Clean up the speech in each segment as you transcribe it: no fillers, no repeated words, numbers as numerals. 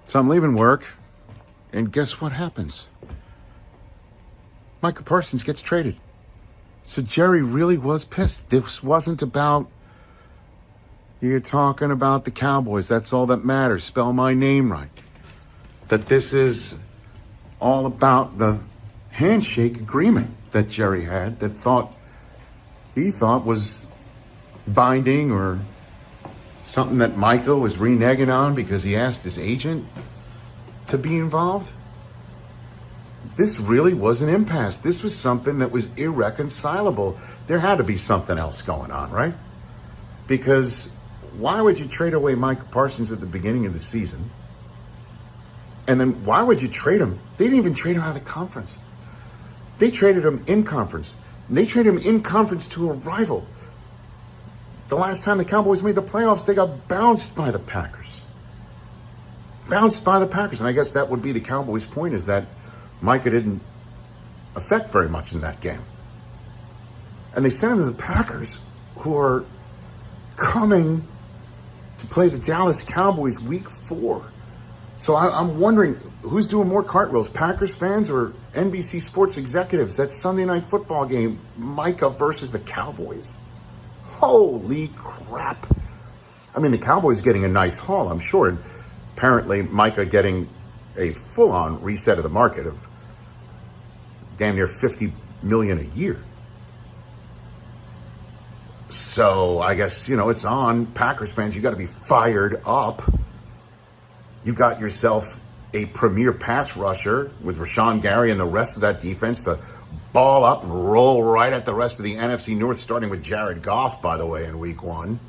So I'm leaving work, and guess what happens? Micah Parsons gets traded. So Jerry really was pissed. This wasn't about, you're talking about the Cowboys. That's all that matters. Spell my name right. That this is all about the handshake agreement that Jerry had that he thought was binding or something that Micah was reneging on because he asked his agent to be involved. This really was an impasse. This was something that was irreconcilable. There had to be something else going on, right? Because why would you trade away Micah Parsons at the beginning of the season? And then why would you trade him? They didn't even trade him out of the conference. They traded him in conference. And they traded him in conference to a rival. The last time the Cowboys made the playoffs, they got bounced by the Packers. Bounced by the Packers. And I guess that would be the Cowboys' point, is that Micah didn't affect very much in that game. And they sent him to the Packers, who are coming to play the Dallas Cowboys week 4. So I'm wondering, who's doing more cartwheels, Packers fans or NBC Sports executives? That Sunday Night Football game, Micah versus the Cowboys. Holy crap. I mean, the Cowboys getting a nice haul, I'm sure. And apparently, Micah getting a full-on reset of the market of damn near $50 million a year. So I guess, it's on Packers fans. You got to be fired up. You got yourself a premier pass rusher with Rashawn Gary and the rest of that defense to ball up and roll right at the rest of the NFC North, starting with Jared Goff, by the way, in week 1.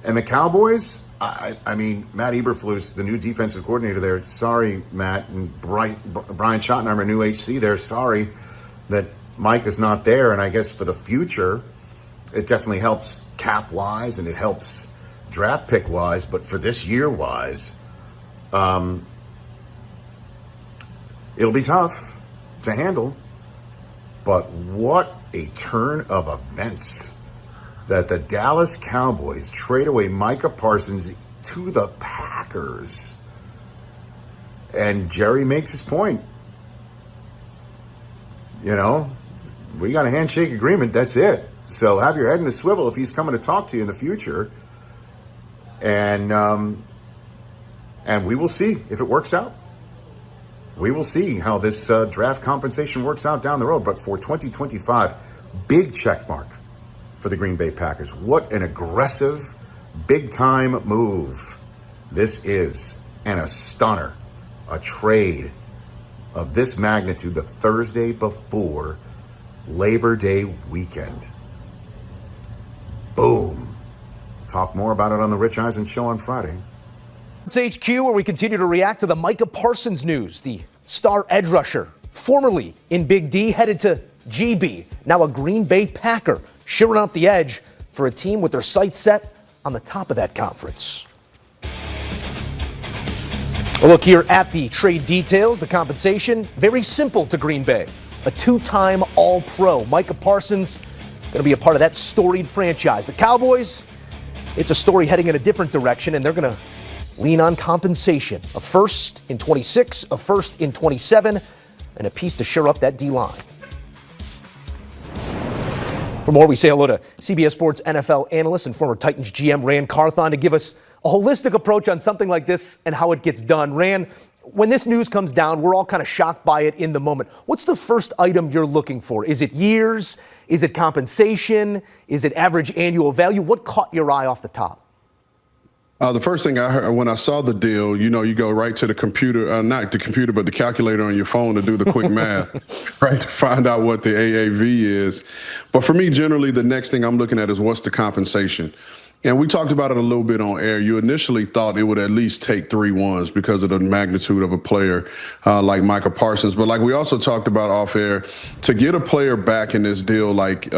And the Cowboys, I mean, Matt Eberflus, the new defensive coordinator there, sorry, Matt, and Brian Schottenheimer, new HC there, sorry that Mike is not there. And I guess for the future, it definitely helps cap-wise and it helps draft pick-wise. But for this year-wise, it'll be tough to handle. But what a turn of events that the Dallas Cowboys trade away Micah Parsons to the Packers. And Jerry makes his point. We got a handshake agreement, that's it. So have your head in a swivel if he's coming to talk to you in the future. And we will see if it works out. We will see how this draft compensation works out down the road. But for 2025, big check mark for the Green Bay Packers. What an aggressive, big-time move this is. And a stunner, a trade of this magnitude the Thursday before Labor Day weekend. Boom. Talk more about it on the Rich Eisen Show on Friday. It's HQ, where we continue to react to the Micah Parsons news. The star edge rusher, formerly in Big D, headed to GB, now a Green Bay Packer, shivering out the edge for a team with their sights set on the top of that conference. A look here at the trade details. The compensation, very simple to Green Bay. A 2-time All-Pro. Micah Parsons going to be a part of that storied franchise. The Cowboys, it's a story heading in a different direction, and they're going to lean on compensation. A first in 26, a first in 27, and a piece to shore up that D-line. For more, we say hello to CBS Sports NFL analyst and former Titans GM Rand Carthon to give us a holistic approach on something like this and how it gets done. Rand, when this news comes down, we're all kind of shocked by it in the moment. What's the first item you're looking for? Is it years? Is it compensation? Is it average annual value? What caught your eye off the top? The first thing I heard when I saw the deal, you go right to the computer, not the computer, but the calculator on your phone to do the quick math, right, to find out what the AAV is. But for me, generally, the next thing I'm looking at is what's the compensation. And we talked about it a little bit on air. You initially thought it would at least take 3 1s because of the magnitude of a player like Micah Parsons. But like we also talked about off air, to get a player back in this deal like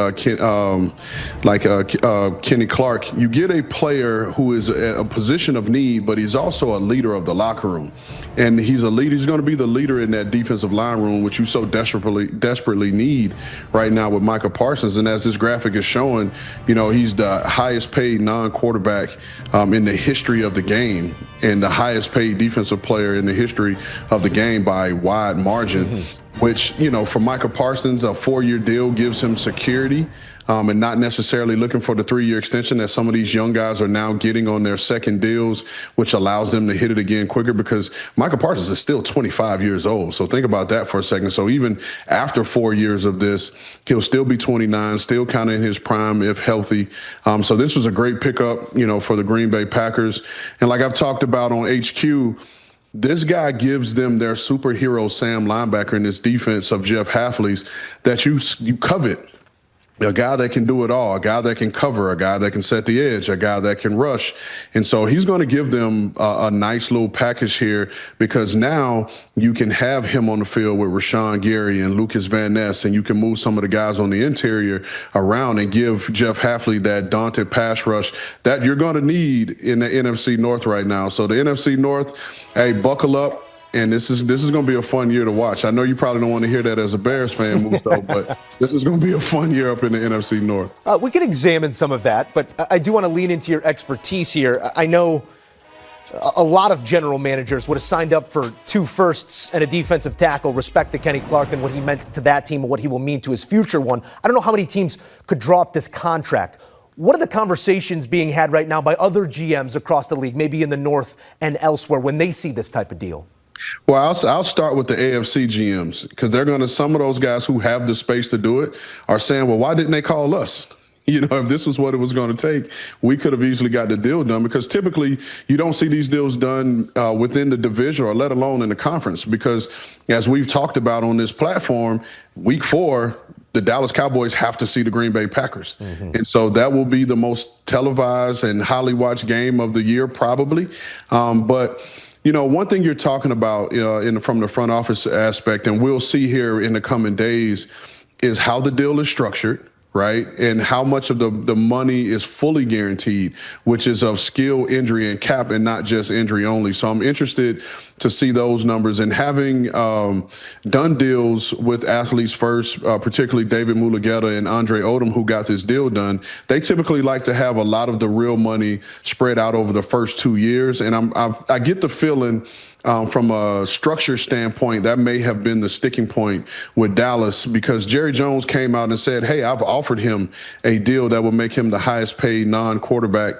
Kenny Clark, you get a player who is a position of need, but he's also a leader of the locker room. And he's a leader. He's going to be the leader in that defensive line room, which you so desperately need right now with Micah Parsons. And as this graphic is showing, he's the highest paid non-quarterback in the history of the game and the highest paid defensive player in the history of the game by a wide margin, which, for Micah Parsons, a 4-year deal gives him security. And not necessarily looking for the 3-year extension that some of these young guys are now getting on their second deals, which allows them to hit it again quicker, because Micah Parsons is still 25 years old. So think about that for a second. So even after 4 years of this, he'll still be 29, still kind of in his prime if healthy. So this was a great pickup, for the Green Bay Packers. And like I've talked about on HQ, this guy gives them their superhero Sam linebacker in this defense of Jeff Hafley's that you covet. A guy that can do it all, a guy that can cover, a guy that can set the edge, a guy that can rush. And so he's going to give them a nice little package here, because now you can have him on the field with Rashawn Gary and Lucas Van Ness, and you can move some of the guys on the interior around and give Jeff Hafley that daunted pass rush that you're going to need in the NFC North right now. So the NFC North, hey, buckle up. And this is going to be a fun year to watch. I know you probably don't want to hear that as a Bears fan, Musto, but this is going to be a fun year up in the NFC North. We can examine some of that, but I do want to lean into your expertise here. I know a lot of general managers would have signed up for 2 firsts and a defensive tackle, respect to Kenny Clark and what he meant to that team and what he will mean to his future one. I don't know how many teams could draw up this contract. What are the conversations being had right now by other GMs across the league, maybe in the North and elsewhere, when they see this type of deal? Well, I'll start with the AFC GMs, because some of those guys who have the space to do it are saying, well, why didn't they call us? If this was what it was going to take, we could have easily got the deal done, because typically you don't see these deals done within the division, or let alone in the conference, because as we've talked about on this platform, week 4, the Dallas Cowboys have to see the Green Bay Packers. And so that will be the most televised and highly watched game of the year, probably. But one thing you're talking about from the front office aspect, and we'll see here in the coming days, is how the deal is structured, right? And how much of the money is fully guaranteed, which is of skill, injury, and cap, and not just injury only. So I'm interested to see those numbers. And having done deals with athletes first, particularly David Mulugeta and Andre Odom, who got this deal done, they typically like to have a lot of the real money spread out over the first 2 years. And I get the feeling, from a structure standpoint, that may have been the sticking point with Dallas, because Jerry Jones came out and said, hey, I've offered him a deal that will make him the highest paid non-quarterback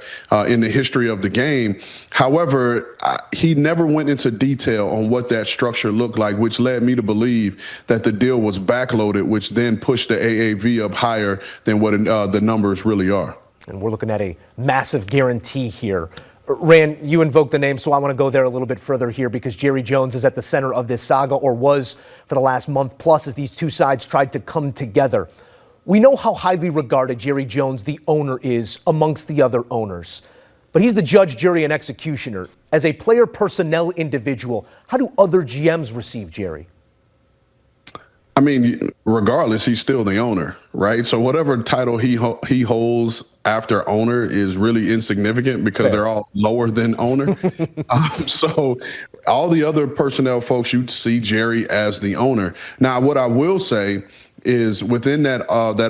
in the history of the game. However, he never went into detail on what that structure looked like, which led me to believe that the deal was backloaded, which then pushed the AAV up higher than what the numbers really are. And we're looking at a massive guarantee here. Rand, you invoked the name, so I want to go there a little bit further here, because Jerry Jones is at the center of this saga, or was for the last month plus, as these two sides tried to come together. We know how highly regarded Jerry Jones, the owner, is amongst the other owners, but he's the judge, jury, and executioner. As a player personnel individual, how do other GMs receive Jerry? I mean, regardless, he's still the owner, right? So whatever title he holds after owner is really insignificant, because they're all lower than owner. So all the other personnel folks, you'd see Jerry as the owner. Now, what I will say is, within that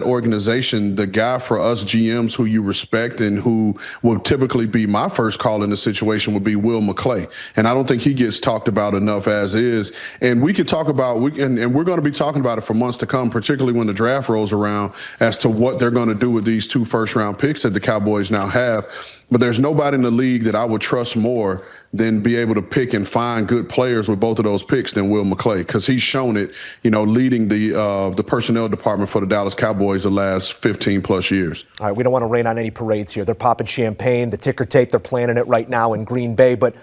organization, the guy for us GMs who you respect and who will typically be my first call in the situation would be Will McClay. And I don't think he gets talked about enough as is. And we could talk about, and we're going to be talking about it for months to come, particularly when the draft rolls around, as to what they're going to do with these 2 first-round picks that the Cowboys now have. But there's nobody in the league that I would trust more than be able to pick and find good players with both of those picks than Will McClay, because he's shown it, leading the personnel department for the Dallas Cowboys the last 15 plus years. All right, we don't want to rain on any parades here. They're popping champagne, the ticker tape, they're planning it right now in Green Bay, but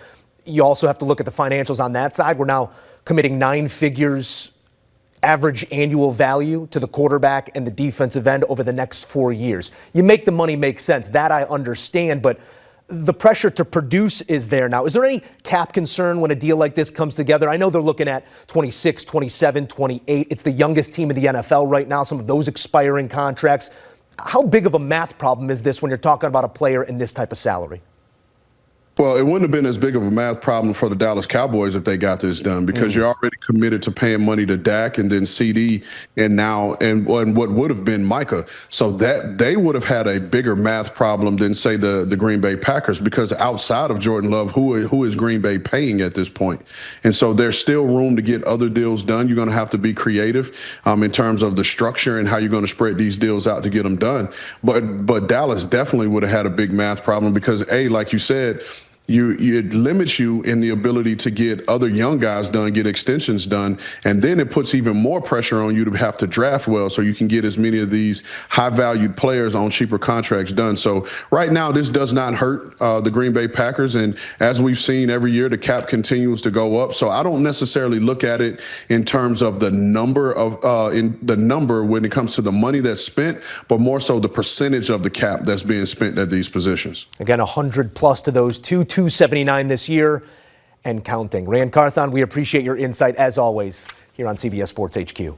you also have to look at the financials on that side. We're now committing 9 figures average annual value to the quarterback and the defensive end over the next 4 years. You make the money make sense. That I understand, but the pressure to produce is there now. Is there any cap concern when a deal like this comes together? I know they're looking at 26, 27, 28. It's the youngest team in the NFL right now, some of those expiring contracts. How big of a math problem is this when you're talking about a player in this type of salary? Well, it wouldn't have been as big of a math problem for the Dallas Cowboys if they got this done, because you're already committed to paying money to Dak and then CD and what would have been Micah. So that they would have had a bigger math problem than, say, the Green Bay Packers, because outside of Jordan Love, who is Green Bay paying at this point? And so there's still room to get other deals done. You're going to have to be creative in terms of the structure and how you're going to spread these deals out to get them done. But Dallas definitely would have had a big math problem because, like you said, it limits you in the ability to get other young guys done, get extensions done, and then it puts even more pressure on you to have to draft well so you can get as many of these high-valued players on cheaper contracts done. So right now, this does not hurt the Green Bay Packers, and as we've seen every year, the cap continues to go up. So I don't necessarily look at it in terms of the number when it comes to the money that's spent, but more so the percentage of the cap that's being spent at these positions. Again, 100 plus to those 279 this year and counting. Rand Carthon, we appreciate your insight as always here on CBS Sports HQ.